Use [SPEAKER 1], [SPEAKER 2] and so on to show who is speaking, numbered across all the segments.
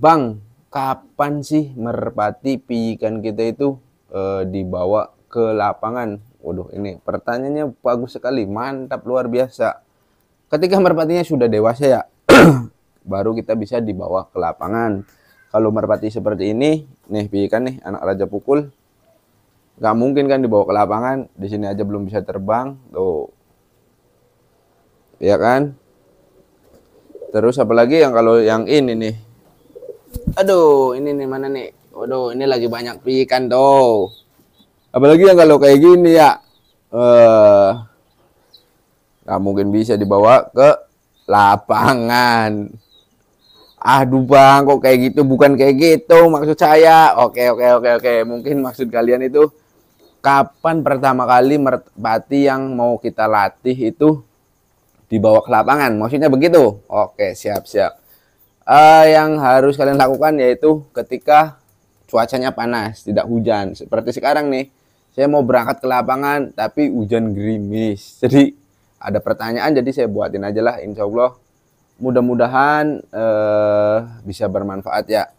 [SPEAKER 1] Bang, kapan sih merpati piikan kita itu dibawa ke lapangan? Waduh, ini pertanyaannya bagus sekali, mantap luar biasa. Ketika merpatinya sudah dewasa ya, baru kita bisa dibawa ke lapangan. Kalau merpati seperti ini, nih piikan nih anak raja pukul, nggak mungkin kan dibawa ke lapangan. Di sini aja belum bisa terbang, tuh, ya kan? Terus apalagi yang kalau yang ini nih, aduh, ini nih mana nih? Waduh, ini lagi banyak piikan tuh. Apalagi yang kalau kayak gini ya, nggak mungkin bisa dibawa ke lapangan. Aduh bang, kok kayak gitu? Bukan kayak gitu maksud saya. Oke. Mungkin maksud kalian itu kapan pertama kali merpati yang mau kita latih itu dibawa ke lapangan? Maksudnya begitu? Oke, siap. Yang harus kalian lakukan yaitu ketika cuacanya panas, tidak hujan. Seperti sekarang nih, saya mau berangkat ke lapangan tapi hujan gerimis. Jadi ada pertanyaan, jadi saya buatin aja lah, insya Allah mudah-mudahan bisa bermanfaat ya.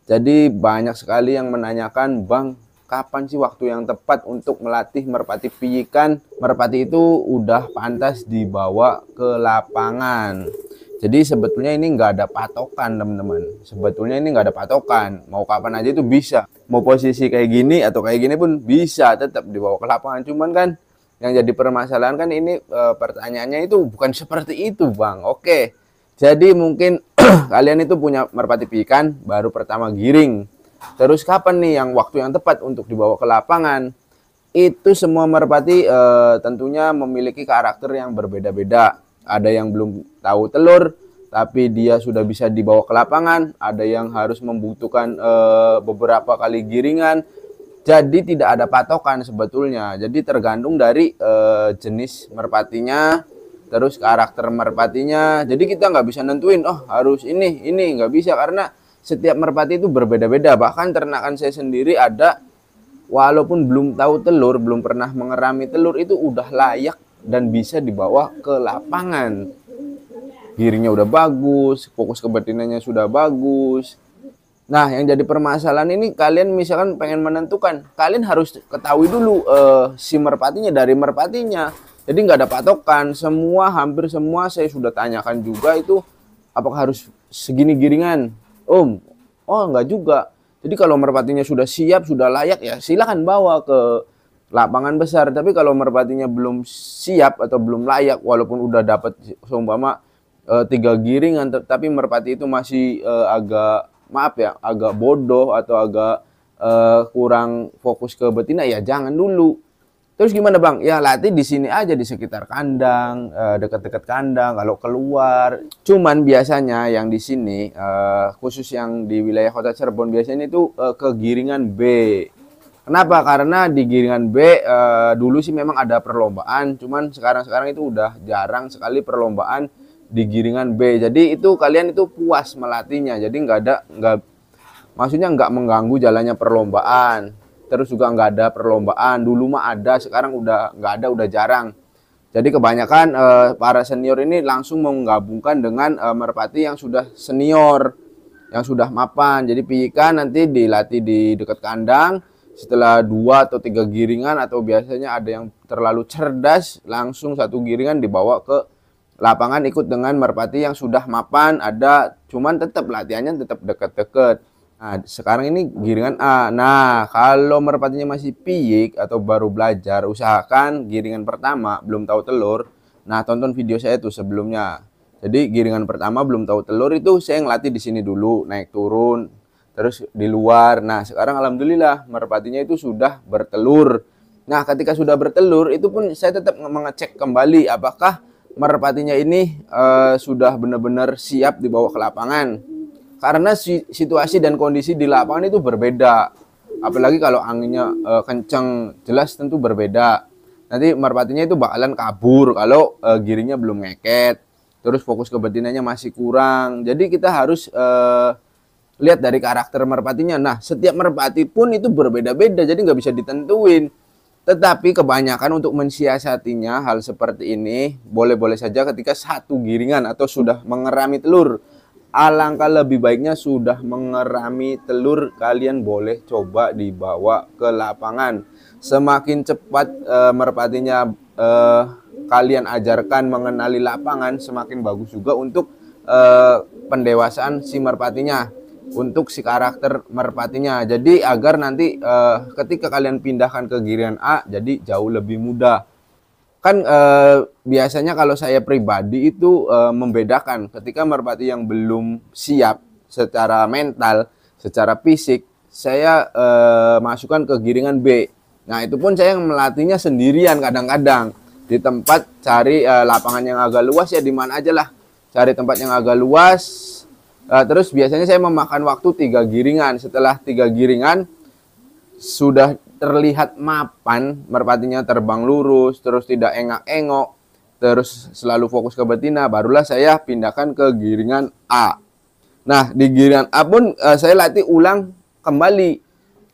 [SPEAKER 1] Jadi banyak sekali yang menanyakan, Bang, kapan sih waktu yang tepat untuk melatih merpati piikan? Merpati itu udah pantas dibawa ke lapangan. Jadi sebetulnya ini nggak ada patokan teman-teman. Sebetulnya ini nggak ada patokan. Mau kapan aja itu bisa. Mau posisi kayak gini atau kayak gini pun bisa tetap dibawa ke lapangan. Cuman kan yang jadi permasalahan kan ini pertanyaannya itu bukan seperti itu bang. Oke. Jadi mungkin kalian itu punya merpati piikan baru pertama giring. Terus kapan nih yang waktu yang tepat untuk dibawa ke lapangan? Itu semua merpati tentunya memiliki karakter yang berbeda-beda. Ada yang belum tahu telur, tapi dia sudah bisa dibawa ke lapangan. Ada yang harus membutuhkan beberapa kali giringan. Jadi tidak ada patokan sebetulnya. Jadi tergantung dari jenis merpatinya, terus karakter merpatinya. Jadi kita nggak bisa nentuin, oh harus ini nggak bisa, karena setiap merpati itu berbeda-beda. Bahkan ternakan saya sendiri ada, walaupun belum tahu telur, belum pernah mengerami telur, itu udah layak dan bisa dibawa ke lapangan. Giringnya udah bagus, fokus kebetinannya sudah bagus. Nah, yang jadi permasalahan ini kalian misalkan pengen menentukan, kalian harus ketahui dulu si merpatinya dari merpatinya. Jadi nggak ada patokan, hampir semua saya sudah tanyakan juga itu, apakah harus segini giringan? Oh nggak juga. Jadi kalau merpatinya sudah siap, sudah layak, ya silakan bawa ke lapangan besar. Tapi kalau merpatinya belum siap atau belum layak, walaupun udah dapat seumpama 3 giringan, tapi merpati itu masih agak bodoh atau agak kurang fokus ke betina, ya jangan dulu. Terus gimana bang? Ya latih di sini aja, di sekitar kandang, dekat-dekat kandang. Kalau keluar, cuman biasanya yang di sini, khusus yang di wilayah Kota Cirebon, biasanya itu ke giringan B. Kenapa? Karena di giringan B dulu sih memang ada perlombaan, cuman sekarang itu udah jarang sekali perlombaan di giringan B. Jadi itu kalian itu puas melatihnya. Jadi maksudnya nggak mengganggu jalannya perlombaan. Terus juga nggak ada perlombaan. Dulu mah ada, sekarang udah nggak ada, udah jarang. Jadi kebanyakan para senior ini langsung menggabungkan dengan merpati yang sudah senior, yang sudah mapan. Jadi piikan nanti dilatih di dekat kandang. Setelah 2 atau 3 giringan, atau biasanya ada yang terlalu cerdas, langsung 1 giringan dibawa ke lapangan ikut dengan merpati yang sudah mapan. Ada, cuman tetap latihannya tetap deket-deket. Nah, sekarang ini giringan A. Nah, kalau merpatinya masih piik atau baru belajar, usahakan giringan pertama belum tahu telur. Nah, tonton video saya tuh sebelumnya. Jadi giringan pertama belum tahu telur itu saya ngelatih di sini dulu, naik turun, terus di luar. Nah, sekarang alhamdulillah merpatinya itu sudah bertelur. Nah, ketika sudah bertelur itu pun saya tetap mengecek kembali apakah merpatinya ini sudah benar-benar siap dibawa ke lapangan. Karena situasi dan kondisi di lapangan itu berbeda. Apalagi kalau anginnya kenceng, jelas tentu berbeda. Nanti merpatinya itu bakalan kabur kalau giringnya belum ngeket. Terus fokus ke betinanya masih kurang. Jadi kita harus lihat dari karakter merpatinya. Nah, setiap merpati pun itu berbeda-beda, jadi nggak bisa ditentuin. Tetapi kebanyakan untuk mensiasatinya hal seperti ini, boleh-boleh saja ketika 1 giringan atau sudah mengerami telur. alangkah lebih baiknya sudah mengerami telur, kalian boleh coba dibawa ke lapangan. Semakin cepat merpatinya kalian ajarkan mengenali lapangan, semakin bagus juga untuk pendewasaan si merpatinya, untuk si karakter merpatinya. Jadi agar nanti ketika kalian pindahkan ke giringan A, jadi jauh lebih mudah. Kan biasanya kalau saya pribadi itu membedakan ketika merpati yang belum siap secara mental, secara fisik, saya masukkan ke giringan B. Nah, itu pun saya melatihnya sendirian kadang-kadang di tempat, cari lapangan yang agak luas ya, di mana aja lah. Cari tempat yang agak luas. Terus biasanya saya memakan waktu 3 giringan. Setelah 3 giringan sudah terlihat mapan, merpatinya terbang lurus, terus tidak engak-engok, terus selalu fokus ke betina, barulah saya pindahkan ke giringan A. Nah, di giringan A pun saya latih ulang kembali.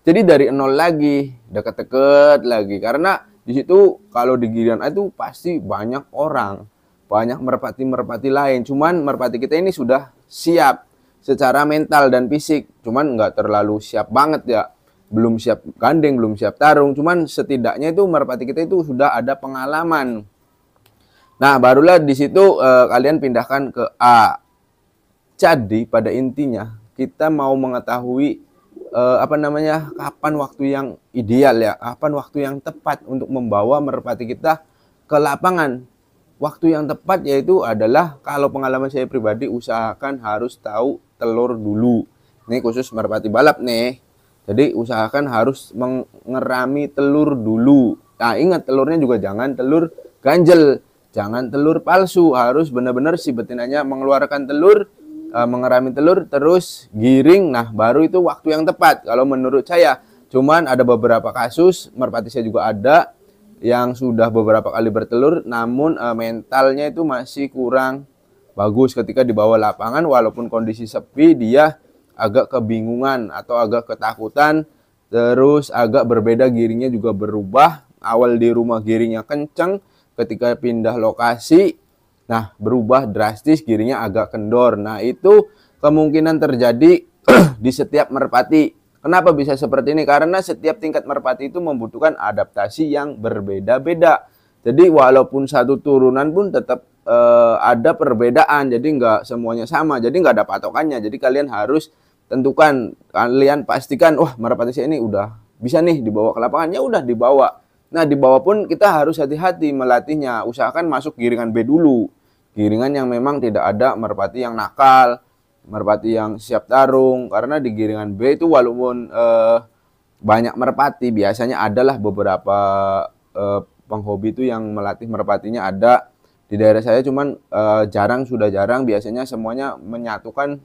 [SPEAKER 1] Jadi dari nol lagi, deket-deket lagi. Karena di situ kalau di giringan A itu pasti banyak orang, banyak merpati-merpati lain. Cuman merpati kita ini sudah siap secara mental dan fisik, cuman nggak terlalu siap banget ya. Belum siap gandeng, belum siap tarung, cuman setidaknya itu merpati kita itu sudah ada pengalaman. Nah, barulah di situ kalian pindahkan ke A. Jadi pada intinya kita mau mengetahui kapan waktu yang ideal ya, kapan waktu yang tepat untuk membawa merpati kita ke lapangan. Waktu yang tepat yaitu adalah, kalau pengalaman saya pribadi, usahakan harus tahu telur dulu. Ini khusus merpati balap nih. Jadi usahakan harus mengerami telur dulu. Nah, ingat, telurnya juga jangan telur ganjel, jangan telur palsu. Harus benar-benar si betinanya mengeluarkan telur, mengerami telur, terus giring. Nah, baru itu waktu yang tepat kalau menurut saya. Cuman ada beberapa kasus, merpati saya juga ada yang sudah beberapa kali bertelur, namun mentalnya itu masih kurang bagus ketika dibawa lapangan. Walaupun kondisi sepi, dia agak kebingungan atau agak ketakutan, terus agak berbeda, giringnya juga berubah. Awal di rumah giringnya kenceng, ketika pindah lokasi, nah berubah drastis, giringnya agak kendor. Nah, itu kemungkinan terjadi di setiap merpati. Kenapa bisa seperti ini? Karena setiap tingkat merpati itu membutuhkan adaptasi yang berbeda-beda. Jadi walaupun satu turunan pun tetap ada perbedaan, jadi nggak semuanya sama, jadi nggak ada patokannya. Jadi kalian harus tentukan, kalian pastikan, wah merpati saya ini udah bisa nih dibawa ke lapangan, ya udah dibawa. Nah, dibawa pun kita harus hati-hati melatihnya. Usahakan masuk giringan B dulu, giringan yang memang tidak ada merpati yang nakal, merpati yang siap tarung. Karena di giringan B itu walaupun banyak merpati, biasanya adalah beberapa penghobi itu yang melatih merpatinya ada di daerah saya. Cuman sudah jarang, biasanya semuanya menyatukan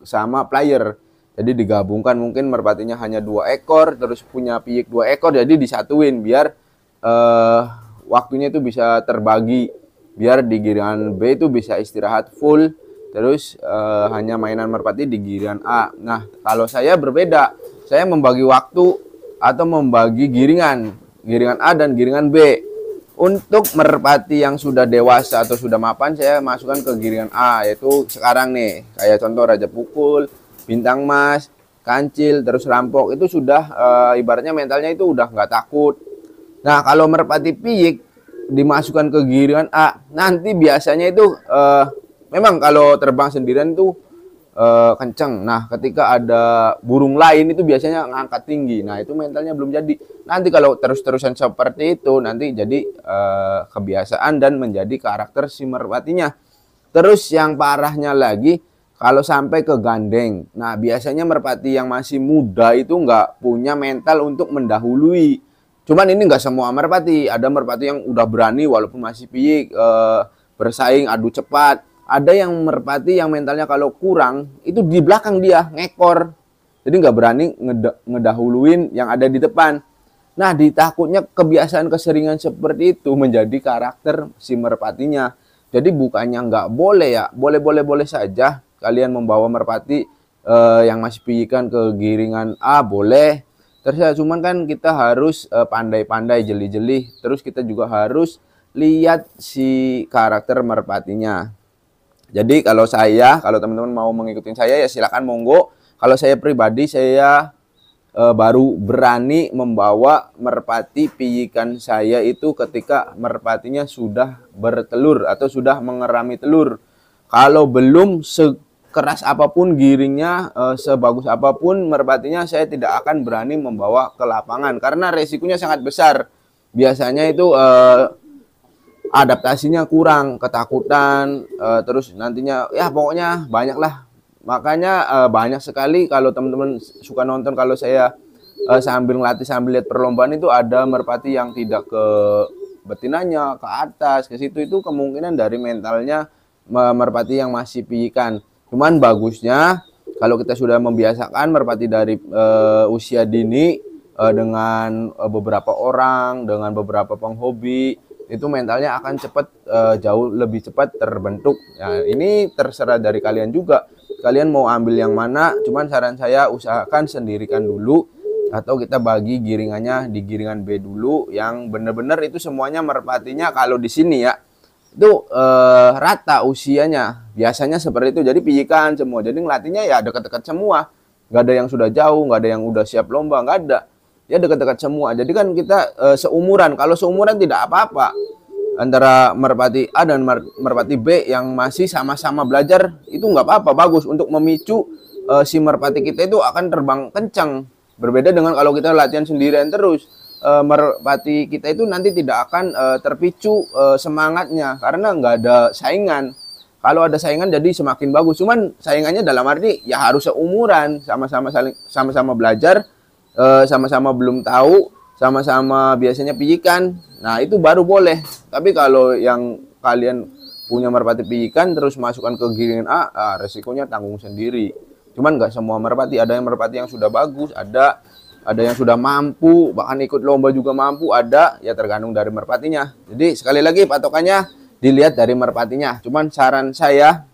[SPEAKER 1] sama player. Jadi digabungkan, mungkin merpatinya hanya 2 ekor, terus punya piyik 2 ekor, jadi disatuin biar waktunya itu bisa terbagi, biar di giringan B itu bisa istirahat full, terus hanya mainan merpati di giringan A. Nah, kalau saya berbeda, saya membagi waktu atau membagi giringan A dan giringan B. Untuk merpati yang sudah dewasa atau sudah mapan, saya masukkan ke giringan A, yaitu sekarang nih, kayak contoh Raja Pukul, Bintang Mas, Kancil, terus Rampok. Itu sudah ibaratnya mentalnya itu udah nggak takut. Nah, kalau merpati piyik dimasukkan ke giringan A, nanti biasanya itu memang kalau terbang sendirian itu kenceng. Nah, ketika ada burung lain itu biasanya ngangkat tinggi. Nah, itu mentalnya belum jadi. Nanti kalau terus-terusan seperti itu, nanti jadi kebiasaan dan menjadi karakter si merpatinya. Terus yang parahnya lagi, kalau sampai ke gandeng. Nah, biasanya merpati yang masih muda itu nggak punya mental untuk mendahului. Cuman ini nggak semua merpati. Ada merpati yang udah berani walaupun masih piyik, bersaing, adu cepat. Ada yang merpati yang mentalnya kalau kurang, itu di belakang dia, ngekor. Jadi nggak berani ngedahuluin yang ada di depan. Nah, ditakutnya kebiasaan keseringan seperti itu menjadi karakter si merpatinya. Jadi bukannya nggak boleh ya, boleh saja kalian membawa merpati yang masih piyikan ke giringan A, boleh. Terus cuman kan kita harus pandai-pandai, jeli-jeli. Terus kita juga harus lihat si karakter merpatinya. Jadi kalau teman-teman mau mengikuti saya ya silakan monggo. Kalau saya pribadi, saya baru berani membawa merpati piyikan saya itu ketika merpatinya sudah bertelur atau sudah mengerami telur. Kalau belum, sekeras apapun giringnya, sebagus apapun merpatinya, saya tidak akan berani membawa ke lapangan karena resikonya sangat besar. Biasanya itu adaptasinya kurang, ketakutan, terus nantinya ya pokoknya banyak lah. Makanya banyak sekali kalau teman-teman suka nonton, kalau saya sambil ngelatih, sambil lihat perlombaan itu ada merpati yang tidak ke betinanya, ke atas, ke situ, itu kemungkinan dari mentalnya merpati yang masih piyikan. Cuman bagusnya kalau kita sudah membiasakan merpati dari usia dini dengan beberapa orang, dengan beberapa penghobi, itu mentalnya akan cepat, jauh lebih cepat terbentuk. Nah, ini terserah dari kalian juga. Kalian mau ambil yang mana, cuman saran saya usahakan sendirikan dulu, atau kita bagi giringannya di giringan B dulu yang benar-benar itu semuanya merpatinya kalau di sini ya itu rata usianya, biasanya seperti itu. Jadi pijikan semua, jadi ngelatihnya ya dekat-dekat semua, nggak ada yang sudah jauh, nggak ada yang udah siap lomba, nggak ada, ya dekat-dekat semua. Jadi kan kita seumuran. Kalau seumuran tidak apa-apa, antara merpati A dan merpati B yang masih sama-sama belajar itu nggak apa-apa, bagus untuk memicu si merpati kita itu akan terbang kencang. Berbeda dengan kalau kita latihan sendirian terus, merpati kita itu nanti tidak akan terpicu semangatnya karena nggak ada saingan. Kalau ada saingan jadi semakin bagus, cuman saingannya dalam arti ya harus seumuran, sama-sama belajar, sama-sama belum tahu, sama-sama biasanya pijikan. Nah, itu baru boleh. Tapi kalau yang kalian punya merpati pijikan terus masukkan ke giringan A, resikonya tanggung sendiri. Cuman nggak semua merpati, ada yang merpati yang sudah bagus, ada yang sudah mampu, bahkan ikut lomba juga mampu, ada, ya tergantung dari merpatinya. Jadi sekali lagi patokannya dilihat dari merpatinya. Cuman saran saya,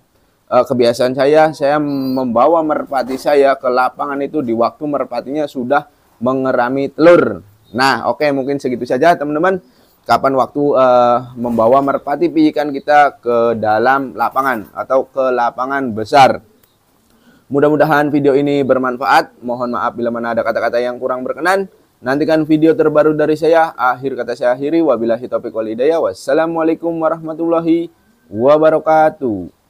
[SPEAKER 1] kebiasaan saya membawa merpati saya ke lapangan itu di waktu merpatinya sudah mengerami telur. Nah, oke, mungkin segitu saja teman-teman. Kapan waktu membawa merpati pijikan kita ke dalam lapangan atau ke lapangan besar. Mudah-mudahan video ini bermanfaat. Mohon maaf bila mana ada kata-kata yang kurang berkenan. Nantikan video terbaru dari saya. Akhir kata saya akhiri. Wabillahi taufiq wal hidayah. Wassalamualaikum warahmatullahi wabarakatuh.